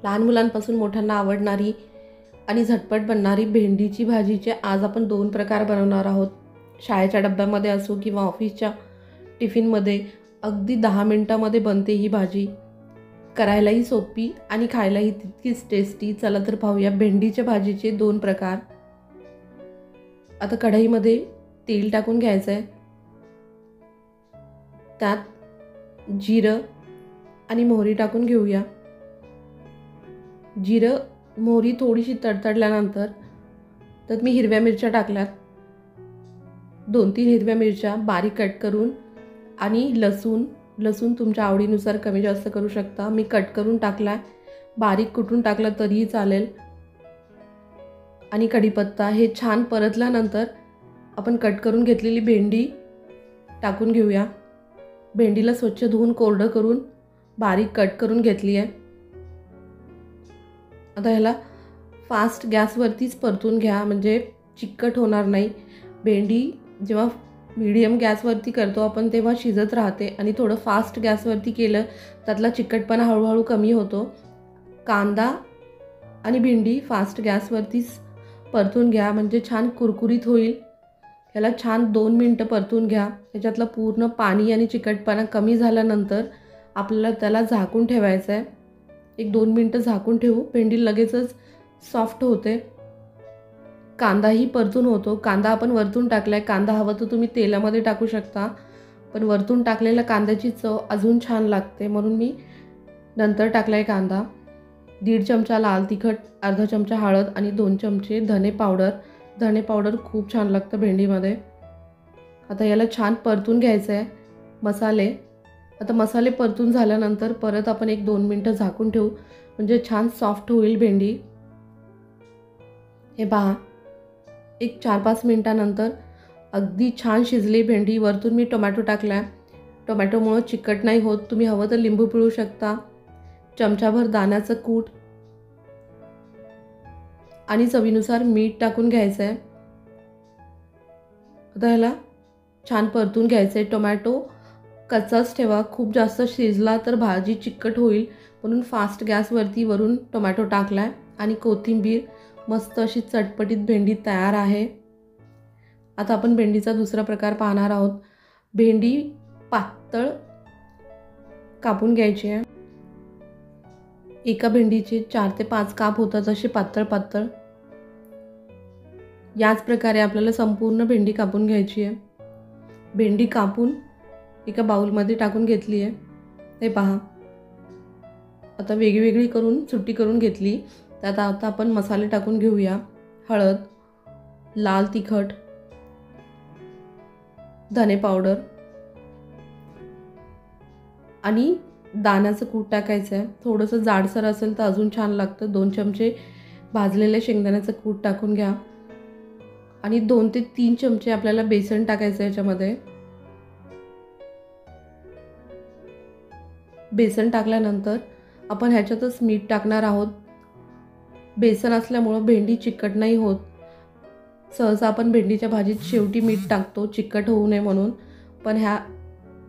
लहान मुलांपासून मोठ्यांना आवडणारी आणि झटपट बनणारी भेंडीची भाजीचे आज आपण 2 प्रकार बनवणार आहोत. शाळेच्या डब्यामध्ये असो किंवा ऑफिसच्या टिफिनमध्ये अगदी 10 मिनिटामध्ये बनते ही भाजी. करायलाही सोपी आणि खायलाही तितकीच टेस्टी. चला तर पाहूया भेंडीच्या भाजीचे 2 प्रकार. आता कढईमध्ये तेल टाकून घ्यायचं आहे. त्यात जिरं आणि मोहरी टाकून घेऊया. जिरं मोहरी थोडीशी तडतडल्यानंतर त्यात मी हिरव्या मिरच्या टाकल्यात. 2-3 हिरव्या मिरच्या बारीक कट करून आणि लसूण तुमच्या आवडीनुसार कमी जास्त करू शकता. मी कट करून टाकला, बारीक कुटून टाकला तरीही चालेल. आणि कढीपत्ता हे छान परतल्यानंतर आपण कट करून घेतलेली भेंडी टाकून घेऊया. भेंडीला स्वच्छ धुवून कोरडं करून बारीक कट करून घेतली आहे. आता ह्याला फास्ट गॅसवरतीच परतून घ्या, म्हणजे चिकट होणार नाही. भेंडी जेव्हा मीडियम गॅसवरती करतो आपण तेव्हा शिजत राहते आणि थोडं फास्ट गॅसवरती केलं त्यातला चिकटपणा हळूहळू कमी होतो. कांदा आणि भेंडी फास्ट गॅसवरतीच परतून घ्या, म्हणजे छान कुरकुरीत होईल. ह्याला छान 2 मिनटं परतून घ्या. त्याच्यातलं पूर्ण पाणी आणि चिकटपणा कमी झाल्यानंतर आपल्याला त्याला झाकून ठेवायचं आहे. 1-2 मिनटं झाकून ठेवू. भेंडी लगेचच सॉफ्ट होते. कांदाही परतून होतो. कांदा आपण वरतून टाकला आहे. कांदा हवं तर तुम्ही तेलामध्ये टाकू शकता, पण वरतून टाकलेल्या कांद्याची चव अजून छान लागते, म्हणून मी नंतर टाकला आहे कांदा. 1.5 चमचा लाल तिखट, अर्धा चमचा हळद आणि 2 चमचे धने पावडर. धने पावडर खूप छान लागतं भेंडीमध्ये. आता याला छान परतून घ्यायचं आहे. आता मसाले परतून झाल्यानंतर परत आपण 1-2 मिनटं झाकून ठेवू, म्हणजे छान सॉफ्ट होईल भेंडी. हे पहा, 4-5 मिनटानंतर अगदी छान शिजली भेंडी. वरतून मी टोमॅटो टाकला आहे. टोमॅटोमुळं चिकट नाही होत. तुम्ही हवं तर लिंबू पिळू शकता. चमचाभर दाण्याचं कूट आणि चवीनुसार मीठ टाकून घ्यायचं आहे. आता ह्याला छान परतून घ्यायचं आहे. टोमॅटो कच्चाच ठेवा, खूप जास्त शिजला तर भाजी चिकट होईल, म्हणून फास्ट गॅसवरती वरून टोमॅटो टाकला आहे आणि कोथिंबीर. मस्त अशी चटपटीत भेंडी तयार आहे. आता आपण भेंडीचा दुसरा प्रकार पाहणार आहोत. भेंडी पातळ कापून घ्यायची आहे. एका भेंडीचे 4 ते 5 काप होतात असे पातळ. याच प्रकारे आपल्याला संपूर्ण भेंडी कापून घ्यायची आहे. भेंडी कापून एका बाउलमध्ये टाकून घेतली आहे. हे पहा, आता वेगळी करून सुट्टी करून घेतली. त्यात आता आपण मसाले टाकून घेऊया. हळद, लाल तिखट, धने पावडर आणि दाण्याचं कूट टाकायचं आहे. थोडंसं जाडसर असेल तर अजून छान लागतं. 2 चमचे भाजलेले शेंगदाण्याचं कूट टाकून घ्या आणि 2 ते 3 चमचे आपल्याला बेसन टाकायचं आहे याच्यामध्ये. बेसन टाकल्यानंतर आपण ह्याच्यातच मीठ टाकणार आहोत. बेसन असल्यामुळं भेंडी चिकट नाही होत. सहसा आपण भेंडीच्या भाजीत शेवटी मीठ टाकतो चिकट होऊ नये म्हणून, पण ह्या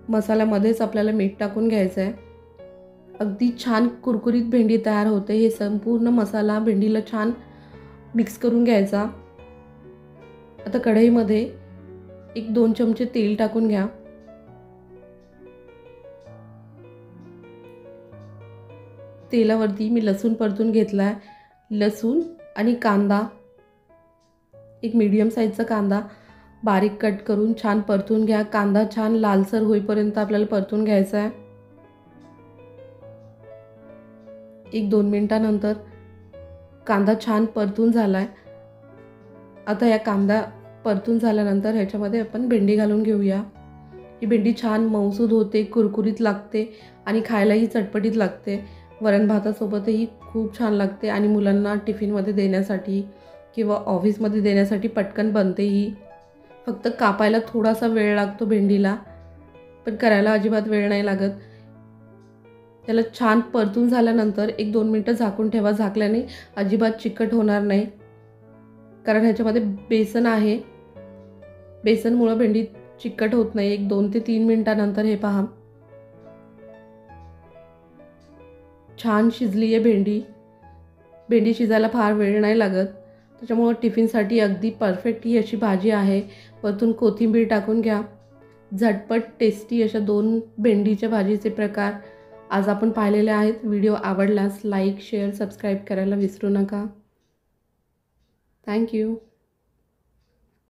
मसाल्यामध्येच आपल्याला मीठ टाकून घ्यायचं आहे. अगदी छान कुरकुरीत भेंडी तयार होते. हे संपूर्ण मसाला भेंडीला छान मिक्स करून घ्यायचा. आता कढईमध्ये 1-2 चमचे तेल टाकून घ्या. तेलावरती मी लसूण परतून घेतला आहे. लसूण आणि कांदा, एक मीडियम साईजचा कांदा बारीक कट करून छान परतून घ्या. कांदा छान लालसर होईपर्यंत आपल्याला परतून घ्यायचा आहे. 1-2 मिनटानंतर कांदा छान परतून झाला आहे. आता या कांदा परतून झाल्यानंतर ह्याच्यामध्ये आपण भेंडी घालून घेऊया. ही भेंडी छान मऊसूद होते, कुरकुरीत लागते आणि खायलाही चटपटीत लागते. वरण भातासोबतही खूप छान लागते आणि मुलांना टिफिनमध्ये देण्यासाठी किंवा ऑफिसमध्ये देण्यासाठी पटकन बनते ही. फक्त कापायला थोडासा वेळ लागतो भेंडीला, पण करायला अजिबात वेळ नाही लागत. त्याला छान परतून झाल्यानंतर 1-2 मिनटं झाकून ठेवा. झाकल्याने अजिबात चिकट होणार नाही, कारण ह्याच्यामध्ये बेसन आहे. बेसनमुळं भेंडी चिकट होत नाही. 1-2 ते 3 मिनटानंतर हे पहा, छान शिजली आहे भेंडी. भेंडी शिजायला फार वेळ नाही लागत, त्याच्यामुळं टिफिनसाठी अगदी परफेक्ट ही अशी भाजी आहे. वरतून कोथिंबीर टाकून घ्या. झटपट टेस्टी अशा 2 भेंडीच्या भाजीचे प्रकार आज आपण पाहिलेले आहेत. व्हिडिओ आवडल्यास लाईक, शेअर, सबस्क्राईब करायला विसरू नका. थँक्यू.